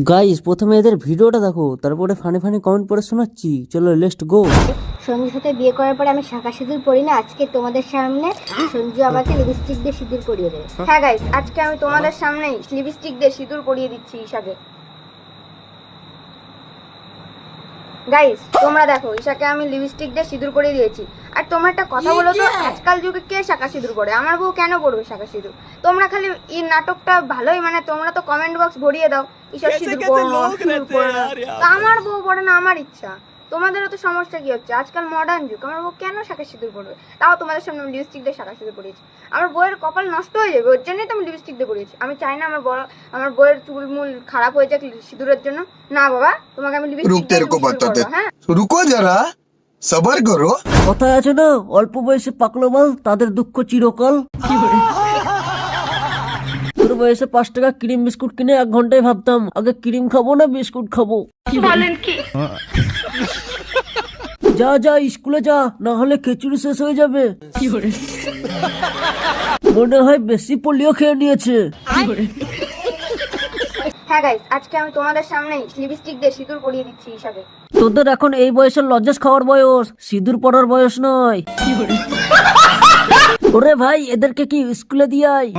Guys প্রথমে এদের ভিডিওটা দেখো, তারপরে ফানি ফানি কমেন্ট পড়ে শোনাচ্ছি। চলো লেটস গো। সঞ্জুর সাথে বিয়ে করার পরে আমি শাঁখা সিঁদুর পরি না, আজকে তোমাদের সামনে সঞ্জু আমাকে লিপস্টিক দিয়ে সিঁদুর পরিয়ে দেবে। হ্যাঁ গাইস, আজকে আমি তোমাদের সামনেই লিপস্টিক দিয়ে সিঁদুর পরিয়ে দিচ্ছি ঈশাকে। গাইস তোমরা দেখো, ঈশাকে আমি লিপস্টিক দিয়ে সিঁদুর পরিয়ে দিয়েছি। আর তোমরা একটা কথা বলো তো, আজকাল যুগে কে শাঁখা সিঁদুর পরে? আমার বউ কেন পরবে শাঁখা সিঁদুর? তোমরা খালি এই নাটকটা ভালোই, মানে তোমরা তো কমেন্ট বক্স ভরিয়ে দাও ঈশা সিঁদুর পরে না, সিঁদুর পরে না। তা আমার বউ পরে না, আমার ইচ্ছা। তোমাদেরও তো সমস্যা কি হচ্ছে? আজকাল মডার্ন যুগ, আমার বউ কেন শাঁখা সিঁদুর পরবে? তাও তোমাদের সামনে আমি লিপস্টিক দিয়ে শাঁখা সিঁদুর পরিয়েছি। আমার বউয়ের কপাল নষ্ট হয়ে যাবে, ওর জন্যই তো আমি লিপস্টিক দিয়ে পরিয়েছি। আমি চাই না আমার বউয়ের চুলমুল খারাপ হয়ে যাক সিঁদুরের জন্য। না বাবা, তোমাকে আমি লিপস্টিক দিয়ে সিঁদুর পরাবো। হ্যাঁ रुको जरा सबर करो। কথায় আছে না, অল্প বয়সে পাকলো মাল, তাদের দুঃখ চিরকাল। তোর বয়সে 5 টাকা ক্রিম বিস্কুট কিনে 1 ঘন্টায় ভাবতাম আগে ক্রিম খাবো না বিস্কুট খাবো। বলেন কি? যা যা স্কুলে যা, না হলে খিচুড়ি শেষ হয়ে যাবে। মনে হয় বেশি পোলিও খেয়ে নিয়েছে। হ্যাঁ গাইস, আজকে আমি তোমাদের সামনেই লিপস্টিক দিয়ে সিঁদুর পরিয়ে দিচ্ছি ঈশাকে। তোদের এখন এই বয়সের লজ্জাস খাওয়ার বয়স, সিঁদুর পড়ার বয়স নয়। ওরে ভাই, এদেরকে কি স্কুলে দিয়ে আয়।